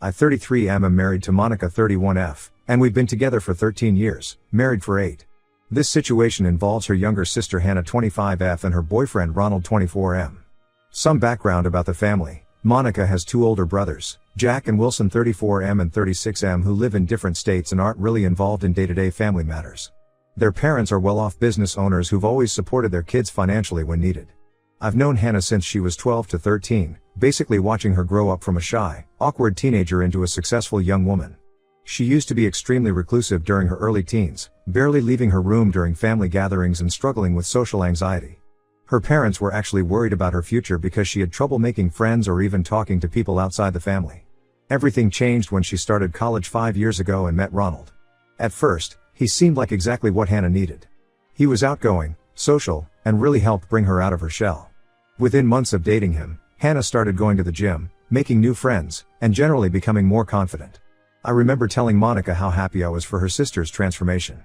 I 33 am married to Monica 31F, and we've been together for 13 years, married for 8. This situation involves her younger sister Hannah 25F and her boyfriend Ronald 24M. Some background about the family. Monica has 2 older brothers, Jack and Wilson 34M and 36M, who live in different states and aren't really involved in day-to-day family matters. Their parents are well-off business owners who've always supported their kids financially when needed. I've known Hannah since she was 12 to 13, basically watching her grow up from a shy, awkward teenager into a successful young woman. She used to be extremely reclusive during her early teens, barely leaving her room during family gatherings and struggling with social anxiety. Her parents were actually worried about her future because she had trouble making friends or even talking to people outside the family. Everything changed when she started college 5 years ago and met Ronald. At first, he seemed like exactly what Hannah needed. He was outgoing, social, and really helped bring her out of her shell. Within months of dating him, Hannah started going to the gym, making new friends, and generally becoming more confident. I remember telling Monica how happy I was for her sister's transformation.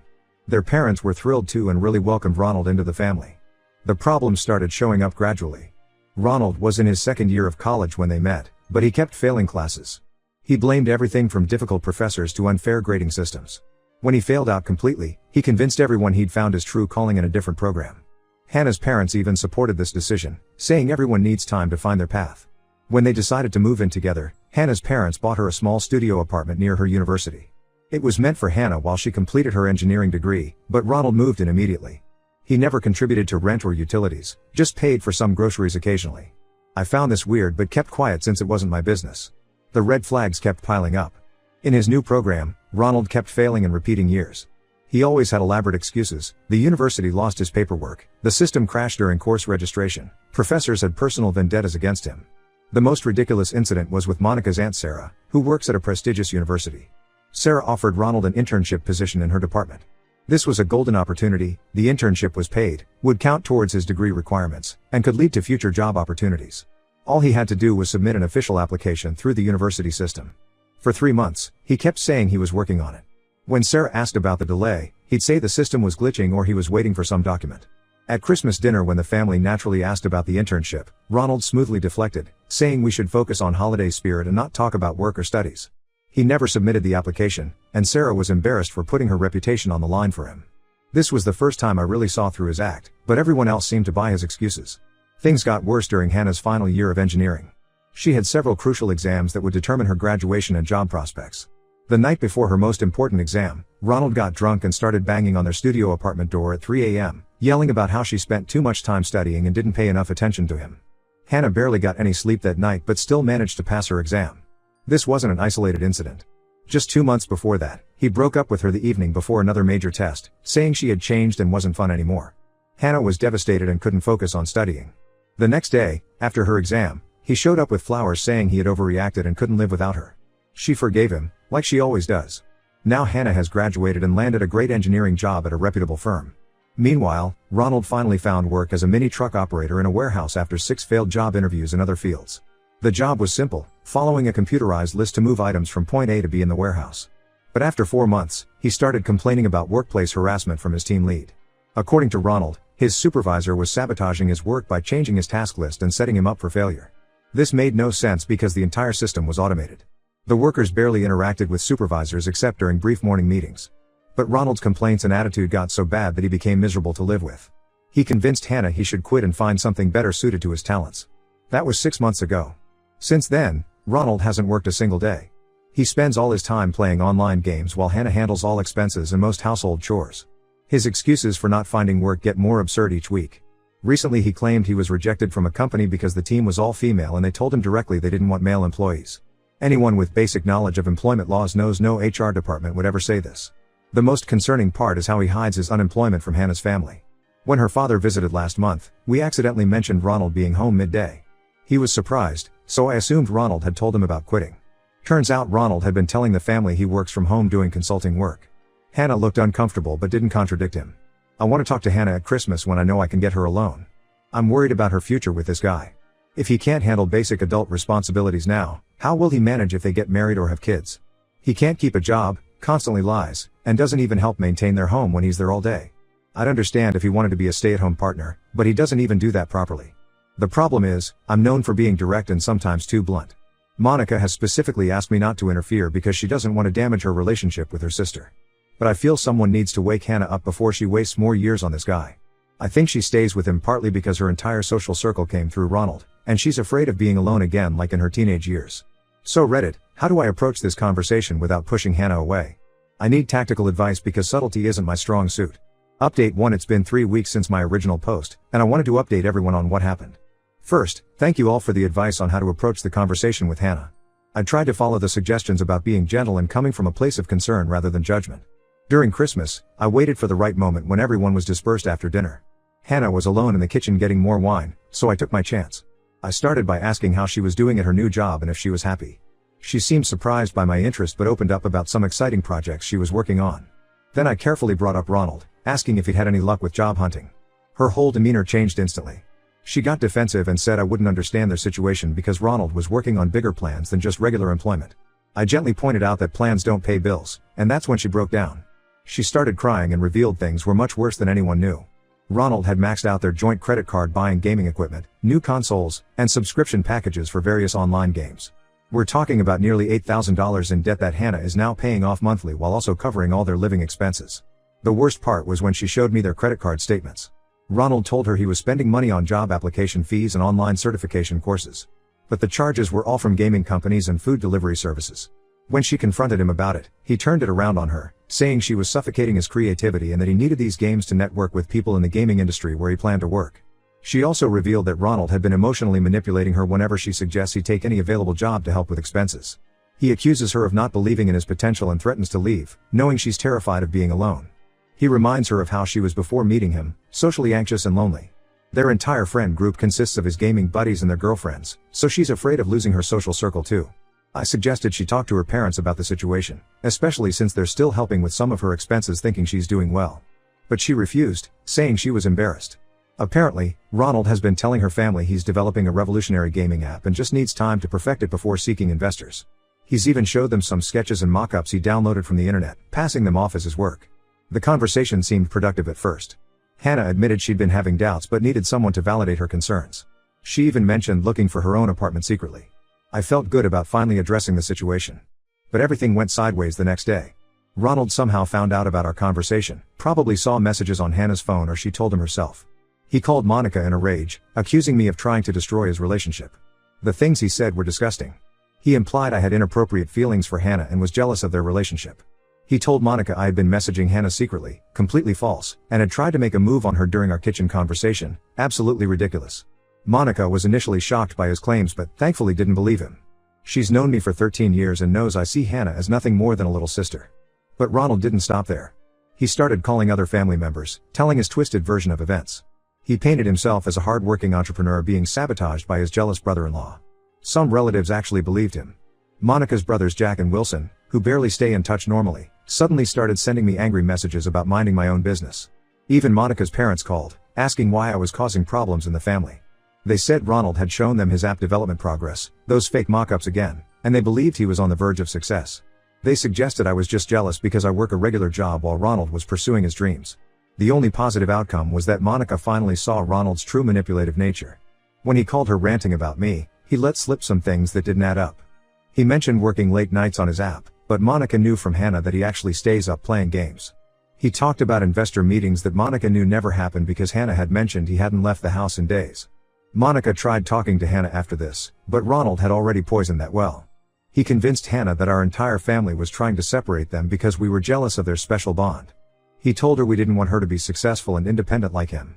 Their parents were thrilled too and really welcomed Ronald into the family. The problems started showing up gradually. Ronald was in his second year of college when they met, but he kept failing classes. He blamed everything from difficult professors to unfair grading systems. When he failed out completely, he convinced everyone he'd found his true calling in a different program. Hannah's parents even supported this decision, saying everyone needs time to find their path. When they decided to move in together, Hannah's parents bought her a small studio apartment near her university. It was meant for Hannah while she completed her engineering degree, but Ronald moved in immediately. He never contributed to rent or utilities, just paid for some groceries occasionally. I found this weird but kept quiet since it wasn't my business. The red flags kept piling up. In his new program, Ronald kept failing and repeating years. He always had elaborate excuses. The university lost his paperwork, the system crashed during course registration, professors had personal vendettas against him. The most ridiculous incident was with Monica's aunt Sarah, who works at a prestigious university. Sarah offered Ronald an internship position in her department. This was a golden opportunity, the internship was paid, would count towards his degree requirements, and could lead to future job opportunities. All he had to do was submit an official application through the university system. For 3 months, he kept saying he was working on it. When Sarah asked about the delay, he'd say the system was glitching or he was waiting for some document. At Christmas dinner, when the family naturally asked about the internship, Ronald smoothly deflected, saying we should focus on holiday spirit and not talk about work or studies. He never submitted the application, and Sarah was embarrassed for putting her reputation on the line for him. This was the first time I really saw through his act, but everyone else seemed to buy his excuses. Things got worse during Hannah's final year of engineering. She had several crucial exams that would determine her graduation and job prospects. The night before her most important exam, Ronald got drunk and started banging on their studio apartment door at 3 a.m., yelling about how she spent too much time studying and didn't pay enough attention to him. Hannah barely got any sleep that night but still managed to pass her exam. This wasn't an isolated incident. Just 2 months before that, he broke up with her the evening before another major test, saying she had changed and wasn't fun anymore. Hannah was devastated and couldn't focus on studying. The next day, after her exam, he showed up with flowers saying he had overreacted and couldn't live without her. She forgave him, like she always does. Now Hannah has graduated and landed a great engineering job at a reputable firm. Meanwhile, Ronald finally found work as a mini truck operator in a warehouse after 6 failed job interviews in other fields. The job was simple, following a computerized list to move items from point A to B in the warehouse. But after 4 months, he started complaining about workplace harassment from his team lead. According to Ronald, his supervisor was sabotaging his work by changing his task list and setting him up for failure. This made no sense because the entire system was automated. The workers barely interacted with supervisors except during brief morning meetings. But Ronald's complaints and attitude got so bad that he became miserable to live with. He convinced Hannah he should quit and find something better suited to his talents. That was 6 months ago. Since then, Ronald hasn't worked a single day. He spends all his time playing online games while Hannah handles all expenses and most household chores. His excuses for not finding work get more absurd each week. Recently he claimed he was rejected from a company because the team was all female and they told him directly they didn't want male employees. Anyone with basic knowledge of employment laws knows no HR department would ever say this. The most concerning part is how he hides his unemployment from Hannah's family. When her father visited last month, we accidentally mentioned Ronald being home midday. He was surprised, so I assumed Ronald had told him about quitting. Turns out Ronald had been telling the family he works from home doing consulting work. Hannah looked uncomfortable but didn't contradict him. I want to talk to Hannah at Christmas when I know I can get her alone. I'm worried about her future with this guy. If he can't handle basic adult responsibilities now, how will he manage if they get married or have kids? He can't keep a job, constantly lies, and doesn't even help maintain their home when he's there all day. I'd understand if he wanted to be a stay-at-home partner, but he doesn't even do that properly. The problem is, I'm known for being direct and sometimes too blunt. Monica has specifically asked me not to interfere because she doesn't want to damage her relationship with her sister. But I feel someone needs to wake Hannah up before she wastes more years on this guy. I think she stays with him partly because her entire social circle came through Ronald, and she's afraid of being alone again like in her teenage years. So Reddit, how do I approach this conversation without pushing Hannah away? I need tactical advice because subtlety isn't my strong suit. Update 1. It's been 3 weeks since my original post, and I wanted to update everyone on what happened. First, thank you all for the advice on how to approach the conversation with Hannah. I tried to follow the suggestions about being gentle and coming from a place of concern rather than judgment. During Christmas, I waited for the right moment when everyone was dispersed after dinner. Hannah was alone in the kitchen getting more wine, so I took my chance. I started by asking how she was doing at her new job and if she was happy. She seemed surprised by my interest but opened up about some exciting projects she was working on. Then I carefully brought up Ronald, asking if he'd had any luck with job hunting. Her whole demeanor changed instantly. She got defensive and said I wouldn't understand their situation because Ronald was working on bigger plans than just regular employment. I gently pointed out that plans don't pay bills, and that's when she broke down. She started crying and revealed things were much worse than anyone knew. Ronald had maxed out their joint credit card buying gaming equipment, new consoles, and subscription packages for various online games. We're talking about nearly $8,000 in debt that Hannah is now paying off monthly while also covering all their living expenses. The worst part was when she showed me their credit card statements. Ronald told her he was spending money on job application fees and online certification courses. But the charges were all from gaming companies and food delivery services. When she confronted him about it, he turned it around on her, saying she was suffocating his creativity and that he needed these games to network with people in the gaming industry where he planned to work. She also revealed that Ronald had been emotionally manipulating her whenever she suggests he take any available job to help with expenses. He accuses her of not believing in his potential and threatens to leave, knowing she's terrified of being alone. He reminds her of how she was before meeting him, socially anxious and lonely. Their entire friend group consists of his gaming buddies and their girlfriends, so she's afraid of losing her social circle too. I suggested she talk to her parents about the situation, especially since they're still helping with some of her expenses thinking she's doing well. But she refused, saying she was embarrassed. Apparently, Ronald has been telling her family he's developing a revolutionary gaming app and just needs time to perfect it before seeking investors. He's even showed them some sketches and mock-ups he downloaded from the internet, passing them off as his work. The conversation seemed productive at first. Hannah admitted she'd been having doubts but needed someone to validate her concerns. She even mentioned looking for her own apartment secretly. I felt good about finally addressing the situation. But everything went sideways the next day. Ronald somehow found out about our conversation, probably saw messages on Hannah's phone or she told him herself. He called Monica in a rage, accusing me of trying to destroy his relationship. The things he said were disgusting. He implied I had inappropriate feelings for Hannah and was jealous of their relationship. He told Monica I had been messaging Hannah secretly, completely false, and had tried to make a move on her during our kitchen conversation, absolutely ridiculous. Monica was initially shocked by his claims but thankfully didn't believe him. She's known me for 13 years and knows I see Hannah as nothing more than a little sister. But Ronald didn't stop there. He started calling other family members, telling his twisted version of events. He painted himself as a hard-working entrepreneur being sabotaged by his jealous brother-in-law. Some relatives actually believed him. Monica's brothers Jack and Wilson, who barely stay in touch normally, suddenly started sending me angry messages about minding my own business. Even Monica's parents called, asking why I was causing problems in the family. They said Ronald had shown them his app development progress, those fake mock-ups again, and they believed he was on the verge of success. They suggested I was just jealous because I work a regular job while Ronald was pursuing his dreams. The only positive outcome was that Monica finally saw Ronald's true manipulative nature. When he called her ranting about me, he let slip some things that didn't add up. He mentioned working late nights on his app, but Monica knew from Hannah that he actually stays up playing games. He talked about investor meetings that Monica knew never happened because Hannah had mentioned he hadn't left the house in days. Monica tried talking to Hannah after this, but Ronald had already poisoned that well. He convinced Hannah that our entire family was trying to separate them because we were jealous of their special bond. He told her we didn't want her to be successful and independent like him.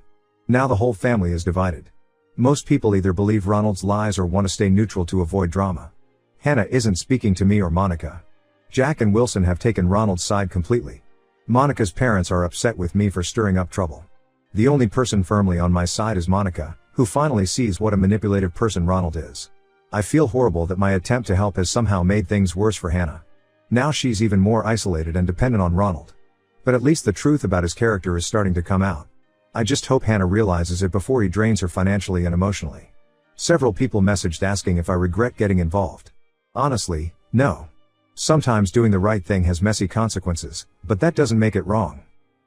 Now the whole family is divided. Most people either believe Ronald's lies or want to stay neutral to avoid drama. Hannah isn't speaking to me or Monica. Jack and Wilson have taken Ronald's side completely. Monica's parents are upset with me for stirring up trouble. The only person firmly on my side is Monica, who finally sees what a manipulative person Ronald is. I feel horrible that my attempt to help has somehow made things worse for Hannah. Now she's even more isolated and dependent on Ronald. But at least the truth about his character is starting to come out. I just hope Hannah realizes it before he drains her financially and emotionally. Several people messaged asking if I regret getting involved. Honestly, no. Sometimes doing the right thing has messy consequences, but that doesn't make it wrong.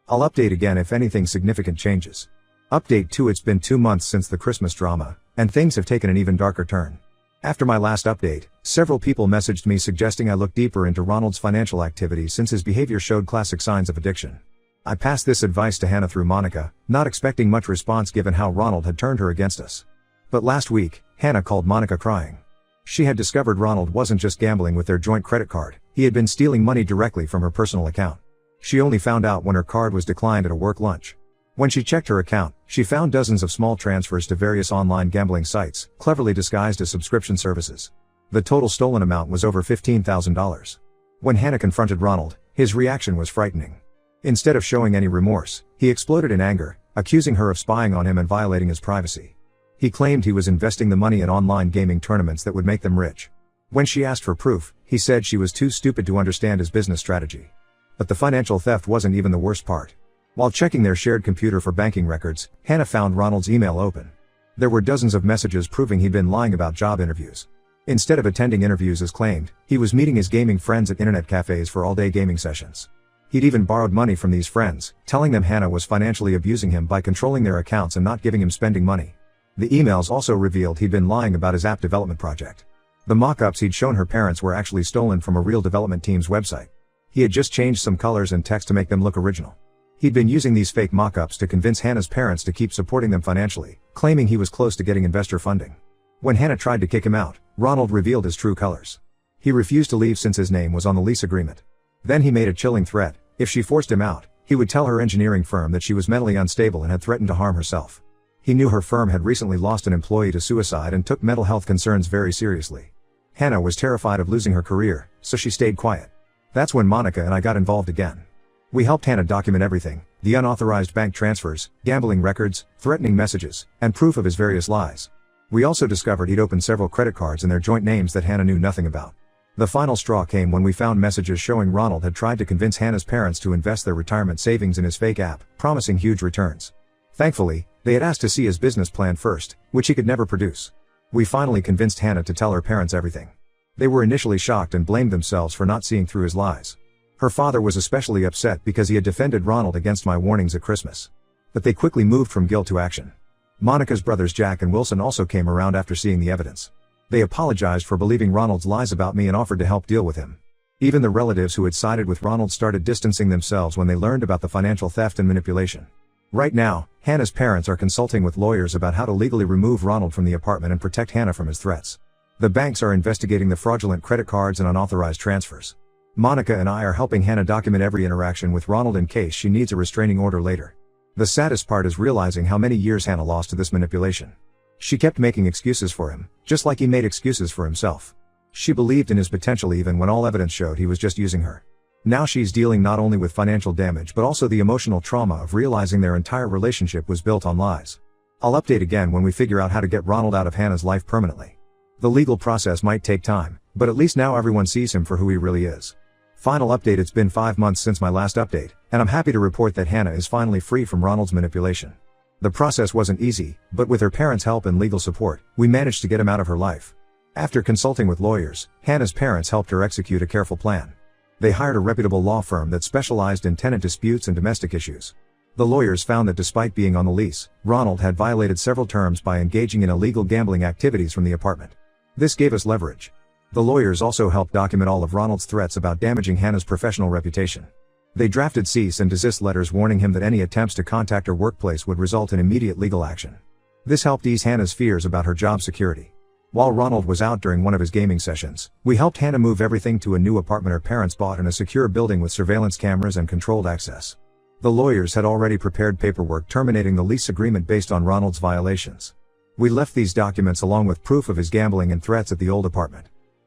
I'll update again if anything significant changes. Update 2. It's been 2 months since the Christmas drama, and things have taken an even darker turn. After my last update, several people messaged me suggesting I look deeper into Ronald's financial activity since his behavior showed classic signs of addiction. I passed this advice to Hannah through Monica, not expecting much response given how Ronald had turned her against us. But last week, Hannah called Monica crying. She had discovered Ronald wasn't just gambling with their joint credit card, he had been stealing money directly from her personal account. She only found out when her card was declined at a work lunch. When she checked her account, she found dozens of small transfers to various online gambling sites, cleverly disguised as subscription services. The total stolen amount was over $15,000. When Hannah confronted Ronald, his reaction was frightening. Instead of showing any remorse, he exploded in anger, accusing her of spying on him and violating his privacy. He claimed he was investing the money in online gaming tournaments that would make them rich. When she asked for proof, he said she was too stupid to understand his business strategy. But the financial theft wasn't even the worst part. While checking their shared computer for banking records, Hannah found Ronald's email open. There were dozens of messages proving he'd been lying about job interviews. Instead of attending interviews as claimed, he was meeting his gaming friends at internet cafes for all-day gaming sessions. He'd even borrowed money from these friends, telling them Hannah was financially abusing him by controlling their accounts and not giving him spending money. The emails also revealed he'd been lying about his app development project. The mock-ups he'd shown her parents were actually stolen from a real development team's website. He had just changed some colors and text to make them look original. He'd been using these fake mock-ups to convince Hannah's parents to keep supporting them financially, claiming he was close to getting investor funding. When Hannah tried to kick him out, Ronald revealed his true colors. He refused to leave since his name was on the lease agreement. Then he made a chilling threat: if she forced him out, he would tell her engineering firm that she was mentally unstable and had threatened to harm herself. He knew her firm had recently lost an employee to suicide and took mental health concerns very seriously. Hannah was terrified of losing her career, so she stayed quiet. That's when Monica and I got involved again. We helped Hannah document everything: the unauthorized bank transfers, gambling records, threatening messages, and proof of his various lies. We also discovered he'd opened several credit cards in their joint names that Hannah knew nothing about. The final straw came when we found messages showing Ronald had tried to convince Hannah's parents to invest their retirement savings in his fake app, promising huge returns. Thankfully, they had asked to see his business plan first, which he could never produce. We finally convinced Hannah to tell her parents everything. They were initially shocked and blamed themselves for not seeing through his lies. Her father was especially upset because he had defended Ronald against my warnings at Christmas. But they quickly moved from guilt to action. Monica's brothers Jack and Wilson also came around after seeing the evidence. They apologized for believing Ronald's lies about me and offered to help deal with him. Even the relatives who had sided with Ronald started distancing themselves when they learned about the financial theft and manipulation. Right now, Hannah's parents are consulting with lawyers about how to legally remove Ronald from the apartment and protect Hannah from his threats. The banks are investigating the fraudulent credit cards and unauthorized transfers. Monica and I are helping Hannah document every interaction with Ronald in case she needs a restraining order later. The saddest part is realizing how many years Hannah lost to this manipulation. She kept making excuses for him, just like he made excuses for himself. She believed in his potential even when all evidence showed he was just using her. Now she's dealing not only with financial damage but also the emotional trauma of realizing their entire relationship was built on lies. I'll update again when we figure out how to get Ronald out of Hannah's life permanently. The legal process might take time, but at least now everyone sees him for who he really is. Final update: it's been 5 months since my last update, and I'm happy to report that Hannah is finally free from Ronald's manipulation. The process wasn't easy, but with her parents' help and legal support, we managed to get him out of her life. After consulting with lawyers, Hannah's parents helped her execute a careful plan. They hired a reputable law firm that specialized in tenant disputes and domestic issues. The lawyers found that despite being on the lease, Ronald had violated several terms by engaging in illegal gambling activities from the apartment. This gave us leverage. The lawyers also helped document all of Ronald's threats about damaging Hannah's professional reputation. They drafted cease and desist letters warning him that any attempts to contact her workplace would result in immediate legal action. This helped ease Hannah's fears about her job security. While Ronald was out during one of his gaming sessions, we helped Hannah move everything to a new apartment her parents bought in a secure building with surveillance cameras and controlled access. The lawyers had already prepared paperwork terminating the lease agreement based on Ronald's violations. We left these documents along with proof of his gambling and threats at the old apartment.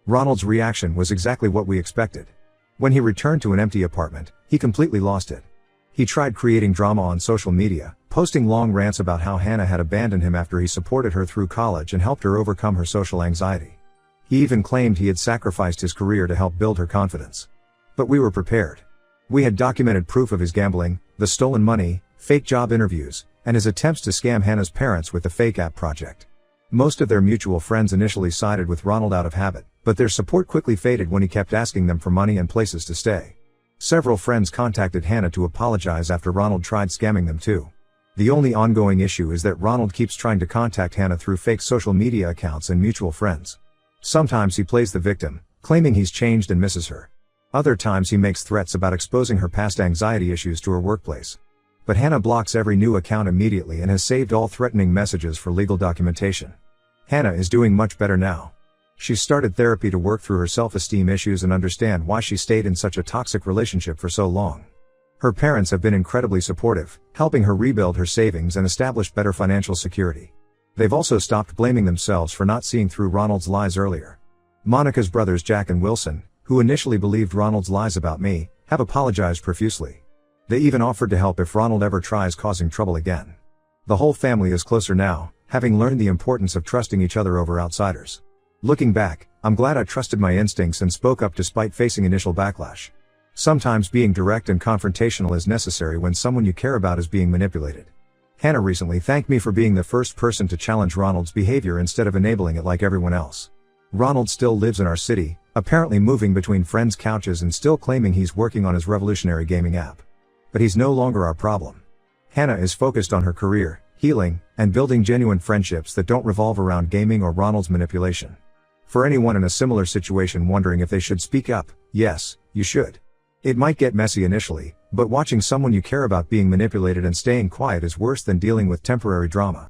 Ronald's reaction was exactly what we expected. When he returned to an empty apartment, he completely lost it. He tried creating drama on social media, posting long rants about how Hannah had abandoned him after he supported her through college and helped her overcome her social anxiety. He even claimed he had sacrificed his career to help build her confidence. But we were prepared. We had documented proof of his gambling, the stolen money, fake job interviews, and his attempts to scam Hannah's parents with the fake app project. Most of their mutual friends initially sided with Ronald out of habit, but their support quickly faded when he kept asking them for money and places to stay. Several friends contacted Hannah to apologize after Ronald tried scamming them too. The only ongoing issue is that Ronald keeps trying to contact Hannah through fake social media accounts and mutual friends. Sometimes he plays the victim, claiming he's changed and misses her. Other times he makes threats about exposing her past anxiety issues to her workplace. But Hannah blocks every new account immediately and has saved all threatening messages for legal documentation. Hannah is doing much better now. She's started therapy to work through her self-esteem issues and understand why she stayed in such a toxic relationship for so long. Her parents have been incredibly supportive, helping her rebuild her savings and establish better financial security. They've also stopped blaming themselves for not seeing through Ronald's lies earlier. Monica's brothers Jack and Wilson, who initially believed Ronald's lies about me, have apologized profusely. They even offered to help if Ronald ever tries causing trouble again. The whole family is closer now, having learned the importance of trusting each other over outsiders. Looking back, I'm glad I trusted my instincts and spoke up despite facing initial backlash. Sometimes being direct and confrontational is necessary when someone you care about is being manipulated. Hannah recently thanked me for being the first person to challenge Ronald's behavior instead of enabling it like everyone else. Ronald still lives in our city, apparently moving between friends' couches and still claiming he's working on his revolutionary gaming app. But he's no longer our problem. Hannah is focused on her career, healing, and building genuine friendships that don't revolve around gaming or Ronald's manipulation. For anyone in a similar situation wondering if they should speak up, yes, you should. It might get messy initially, but watching someone you care about being manipulated and staying quiet is worse than dealing with temporary drama.